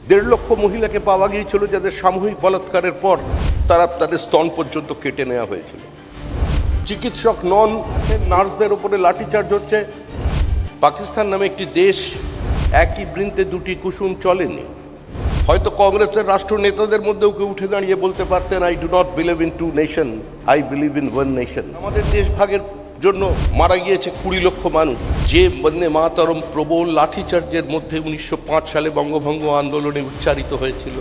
1.5 লক্ষ মহিলাকে পাওয়া গিয়েছিল যাদের সামূহিক বলাৎকারের পর তারা তাদের স্তন পর্যন্ত কেটে নেওয়া হয়েছিল। চিকিৎসক নন, নার্সদের উপরে লাঠিচার্জ হচ্ছে। পাকিস্তান নামে একটি দেশ, একই বৃন্তে দুটি কুসুম চলেনি। হয়তো কংগ্রেসের রাষ্ট্র নেতাদের মধ্যেও কেউ উঠে দাঁড়িয়ে বলতে পারতেন, I do not believe in 2 nation, I believe in 1 nation. আমাদের দেশ ভাগের জন্য মারা গিয়েছে 20 লক্ষ মানুষ। যে বন্দে মাতরম প্রবল লাঠিচার্জের মধ্যে 1905 সালে বঙ্গভঙ্গ আন্দোলনে উচ্চারিত হয়েছিল,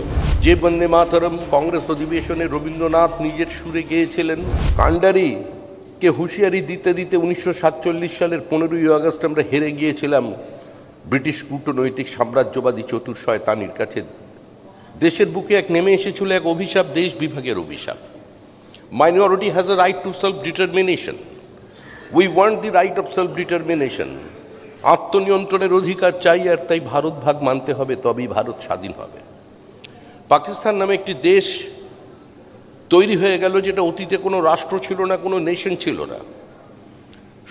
যে বন্দে মাতরম কংগ্রেস অধিবেশনে রবীন্দ্রনাথ নিজের সুরে গেয়েছিলেন, কান্ডারি কে হুঁশিয়ারি দিতে দিতে 1947 সালের 15ই আগস্ট আমরা হেরে গিয়েছিলাম ব্রিটিশ কূটনৈতিক সাম্রাজ্যবাদী চতুর শয়তানির কাছে। দেশের বুকে এক নেমে এসেছিল এক অভিশাপ, দেশ বিভাগের অভিশাপ। Minority has a right to self determination. We want the right of self determination. আত্মনিয়ন্ত্রণের অধিকার চাই, আর তাই ভারত ভাগ মানতে হবে, তবেই ভারত স্বাধীন হবে। পাকিস্তান নামে একটি দেশ তৈরি হয়ে গেল যেটা অতীতে কোনো রাষ্ট্র ছিল না, কোনো নেশন ছিল না।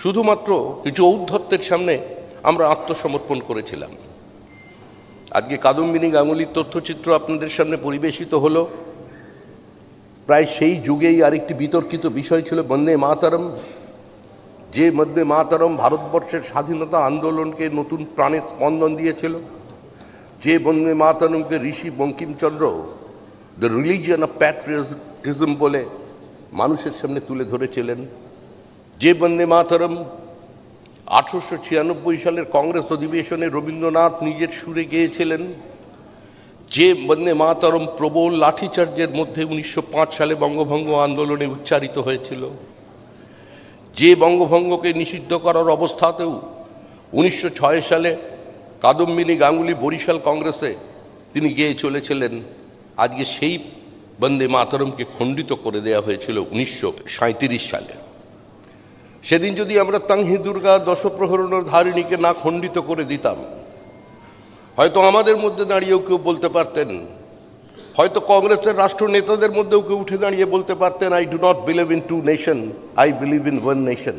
শুধুমাত্র কিছু ঔদ্ধত্যের সামনে আমরা আত্মসমর্পণ করেছিলাম। আজকে কাদম্বিনী গাঙ্গুলির তথ্যচিত্র আপনাদের সামনে পরিবেশিত হলো। প্রায় সেই যুগেই আরেকটি বিতর্কিত বিষয় ছিল বন্দে মাতরম। যে বন্দে মাতরম ভারতবর্ষের স্বাধীনতা আন্দোলনকে নতুন প্রাণের স্পন্দন দিয়েছিল, যে বন্দে মাতরমকে Rishi Bankimchandra the religion of patriotism বলে মানুষের সামনে তুলে ধরেছিলেন, যে বন্দে মাতরম 1896 সালের কংগ্রেস অধিবেশনে রবীন্দ্রনাথ নিজের সুরে গেয়েছিলেন, যে বন্দে মাতরম প্রবল লাঠিচার্জের মধ্যে 1905 সালে বঙ্গভঙ্গ আন্দোলনে উচ্চারিত হয়েছিল, যে বঙ্গভঙ্গকে নিষিদ্ধ করার অবস্থাতেও 1906 সালে কাদম্বিনী গাঙ্গুলি বরিশাল কংগ্রেসে তিনি গেয়ে চলেছিলেন, আজকে সেই বন্দে মাতরমকে খণ্ডিত করে দেওয়া হয়েছিল 1937 সালে। সেদিন যদি আমরা তাংহি দুর্গা দশপ্রহরণের ধারিণীকে না খণ্ডিত করে দিতাম, হয়তো আমাদের মধ্যে দাঁড়িয়েও কেউ বলতে পারতেন, হয়তো কংগ্রেসের রাষ্ট্র নেতাদের মধ্যেও কেউ উঠে দাঁড়িয়ে বলতে পারতেন, I do not believe in 2 nation, I believe in 1 nation.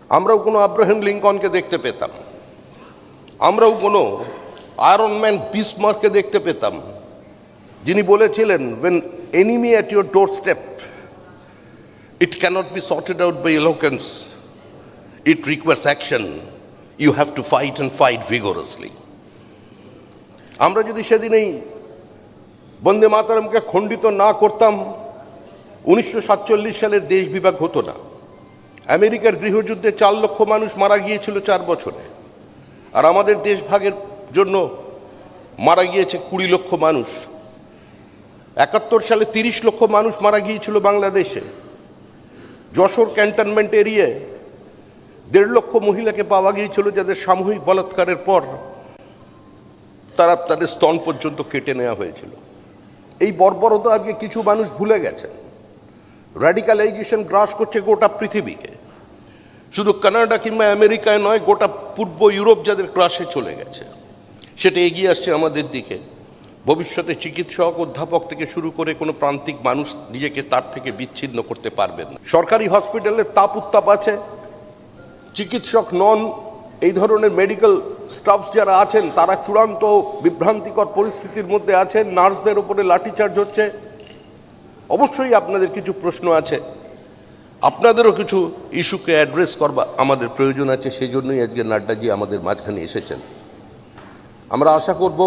আমরাও কোনো আব্রাহাম লিঙ্কনকে দেখতে পেতাম, আমরাও কোনো আয়রন ম্যান বিসমার্ককে দেখতে পেতাম, যিনি বলেছিলেন, when enemy at your doorstep, it cannot be sorted out by eloquence, it requires action, you have to fight and fight vigorously. আমরা যদি সেদিন এই বন্দে মাতরমকে খণ্ডিত না করতাম, 1947 সালের দেশ বিভাগ হতো না। আমেরিকার গৃহযুদ্ধে 4 লক্ষ মানুষ মারা গিয়েছিল 4 বছরে, আর আমাদের দেশ ভাগের জন্য মারা গিয়েছে 20 লক্ষ মানুষ। 71 সালে 30 লক্ষ মানুষ মারা গিয়েছিল বাংলাদেশে। যশোর ক্যান্টনমেন্ট এরিয়ায় 1.5 লক্ষ মহিলাকে পাওয়া গিয়েছিল যাদের সামূহিক বলাৎকারের পর তারা তাদের স্তন পর্যন্ত কেটে নেওয়া হয়েছিল। এই বর্বরতা আজকে কিছু মানুষ ভুলে গেছেন। র্যাডিক্যালাইজেশন গ্রাস করছে গোটা পৃথিবীকে, শুধু কানাডা কিংবা আমেরিকায় নয়, গোটা পূর্ব ইউরোপ যাদের গ্রাসে চলে গেছে, সেটা এগিয়ে আসছে আমাদের দিকে। ভবিষ্যতে চিকিৎসক, অধ্যাপক থেকে শুরু করে কোনো প্রান্তিক মানুষ নিজেকে তার থেকে বিচ্ছিন্ন করতে পারবেন না। সরকারি হসপিটালে তাপ উত্তাপ আছে, চিকিৎসক নন, এই ধরনের মেডিকেল স্টাফ যারা আছেন তারা চূড়ান্ত বিভ্রান্তিকর পরিস্থিতির মধ্যে আছেন। নার্সদের উপরে লাঠিচার্জ হচ্ছে। অবশ্যই আপনাদের কিছু প্রশ্ন আছে, আপনাদেরও কিছু ইস্যুকে অ্যাড্রেস করবা আমাদের প্রয়োজন আছে, সেই জন্যই আজকে নাড্ডাজি আমাদের মাঝখানে এসেছেন। আমরা আশা করব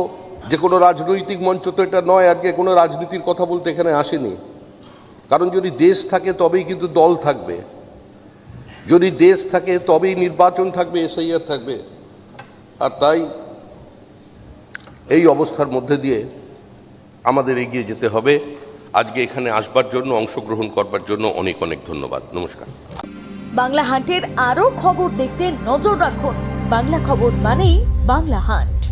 যে কোনো রাজনৈতিক মঞ্চ তো এটা নয়, আজকে কোনো রাজনীতির কথা বলতে এখানে আসেনি। কারণ যদি দেশ থাকে তবেই কিন্তু দল থাকবে, যদি দেশ থাকে তবেই নির্বাচন থাকবে, এসআইআর থাকবে। আর তাই এই অবস্থার মধ্যে দিয়ে আমাদের এগিয়ে যেতে হবে। আজকে এখানে আসবার জন্য, অংশগ্রহণ করবার জন্য অনেক অনেক ধন্যবাদ। নমস্কার। বাংলা হান্টের আরও খবর দেখতে নজর রাখুন। বাংলা খবর মানেই বাংলা হান্ট।